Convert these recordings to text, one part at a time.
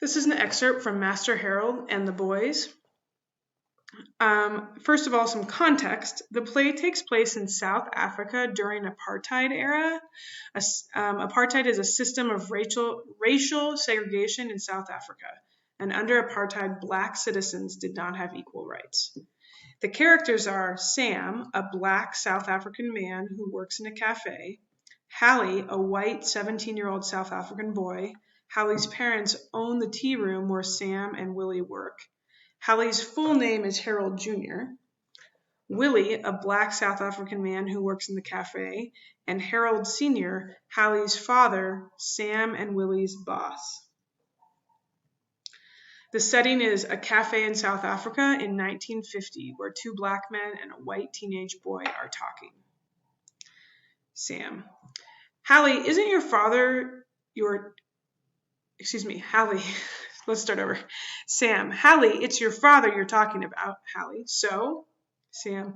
This is an excerpt from Master Harold and the Boys. First of all, some context. The play takes place in South Africa during apartheid era. Apartheid is a system of racial segregation in South Africa, and under apartheid, Black citizens did not have equal rights. The characters are Sam, a Black South African man who works in a cafe, Hallie, a white 17-year-old South African boy. Hallie's parents own the tea room where Sam and Willie work. Hallie's full name is Harold Jr. Willie, a Black South African man who works in the cafe, and Harold Sr., Hallie's father, Sam and Willie's boss. The setting is a cafe in South Africa in 1950, where two Black men and a white teenage boy are talking. Sam: Hallie, isn't your father Hallie. Let's start over. Sam: Hallie, it's your father you're talking about. Hallie: So? Sam: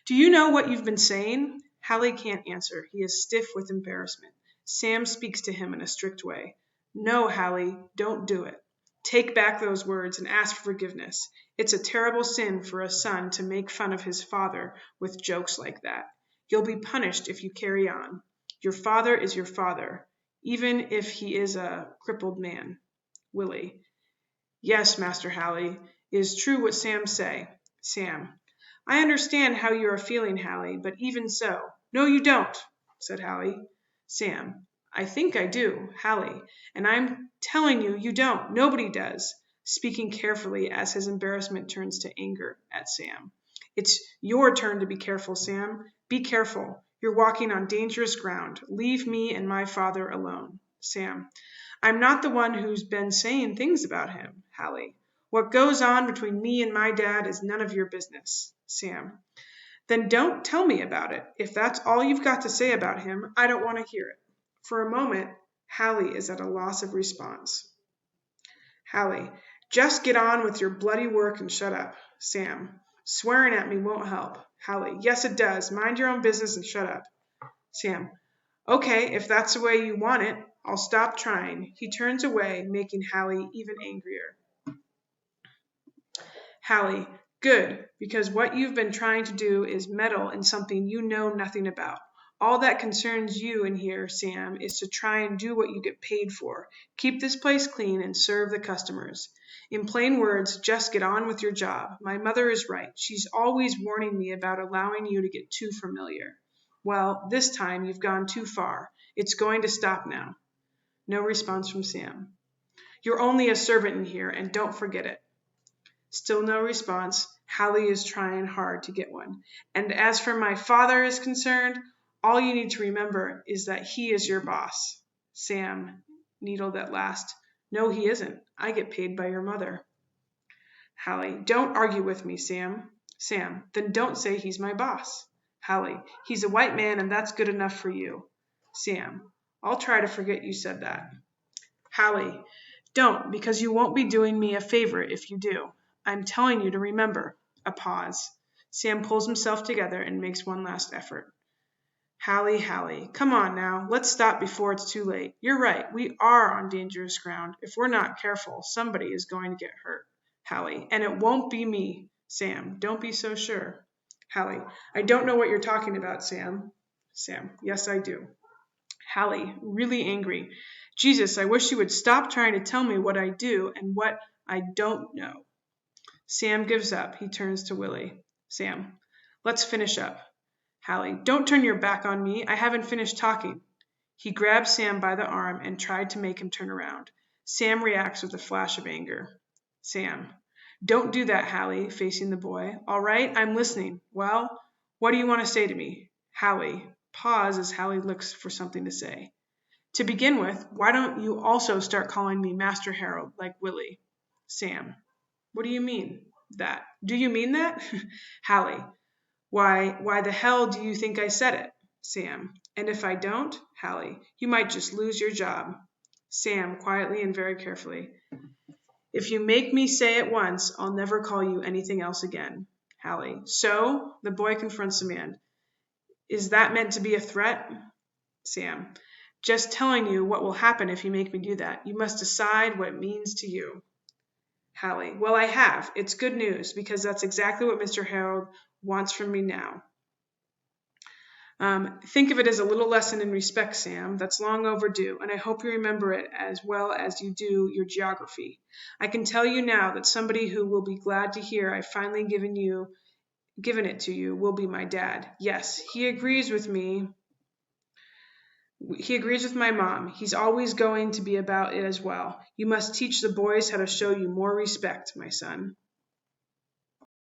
Do you know what you've been saying? Hallie can't answer. He is stiff with embarrassment. Sam speaks to him in a strict way. No, Hallie, don't do it. Take back those words and ask for forgiveness. It's a terrible sin for a son to make fun of his father with jokes like that. You'll be punished if you carry on. Your father is your father, even if he is a crippled man. Willie: Yes, Master Hallie, it is true what Sam say. Sam: I understand how you are feeling, Hallie, but even so. No, you don't, said Hallie. Sam: I think I do, Hallie, and I'm telling you, you don't. Nobody does, speaking carefully as his embarrassment turns to anger at Sam. It's your turn to be careful, Sam. Be careful. You're walking on dangerous ground. Leave me and my father alone. Sam: I'm not the one who's been saying things about him, Hallie. What goes on between me and my dad is none of your business. Sam: Then don't tell me about it. If that's all you've got to say about him, I don't want to hear it. For a moment, Hallie is at a loss of response. Hallie: Just get on with your bloody work and shut up. Sam: Swearing at me won't help. Hallie: Yes, it does. Mind your own business and shut up. Sam: Okay, if that's the way you want it, I'll stop trying. He turns away, making Hallie even angrier. Hallie: Good, because what you've been trying to do is meddle in something you know nothing about. All that concerns you in here, Sam, is to try and do what you get paid for. Keep this place clean and serve the customers. In plain words, just get on with your job. My mother is right. She's always warning me about allowing you to get too familiar. Well, this time you've gone too far. It's going to stop now. No response from Sam. You're only a servant in here, and don't forget it. Still no response. Hallie is trying hard to get one. And as for my father is concerned, all you need to remember is that he is your boss. Sam needled at last. No, he isn't. I get paid by your mother. Hallie: Don't argue with me, Sam. Sam: Then don't say he's my boss. Hallie: He's a white man and that's good enough for you. Sam: I'll try to forget you said that. Hallie: Don't, because you won't be doing me a favor if you do. I'm telling you to remember. A pause. Sam pulls himself together and makes one last effort. Hallie, come on now. Let's stop before it's too late. You're right. We are on dangerous ground. If we're not careful, somebody is going to get hurt. Hallie: And it won't be me. Sam: Don't be so sure. Hallie: I don't know what you're talking about, Sam. Sam: Yes, I do. Hallie, really angry: Jesus, I wish you would stop trying to tell me what I do and what I don't know. Sam gives up. He turns to Willie. Sam: Let's finish up. Hallie: Don't turn your back on me. I haven't finished talking. He grabbed Sam by the arm and tried to make him turn around. Sam reacts with a flash of anger. Sam: Don't do that, Hallie, facing the boy. All right, I'm listening. Well, what do you want to say to me? Hallie. Pause as Hallie looks for something to say. To begin with, why don't you also start calling me Master Harold, like Willie? Sam: What do you mean? That? Do you mean that? Hallie: Why the hell do you think I said it? Sam: And if I don't? Hallie: You might just lose your job. Sam, quietly and very carefully: If you make me say it once, I'll never call you anything else again. Hallie: So? The boy confronts the man. Is that meant to be a threat? Sam: Just telling you what will happen if you make me do that. You must decide what it means to you. Hallie, well, I have. It's good news because that's exactly what Mr. Harold wants from me now. Think of it as a little lesson in respect, Sam. That's long overdue, and I hope you remember it as well as you do your geography. I can tell you now that somebody who will be glad to hear I've finally given it to you will be my dad. Yes, he agrees with me. He agrees with my mom. He's always going to be about it as well. You must teach the boys how to show you more respect, my son.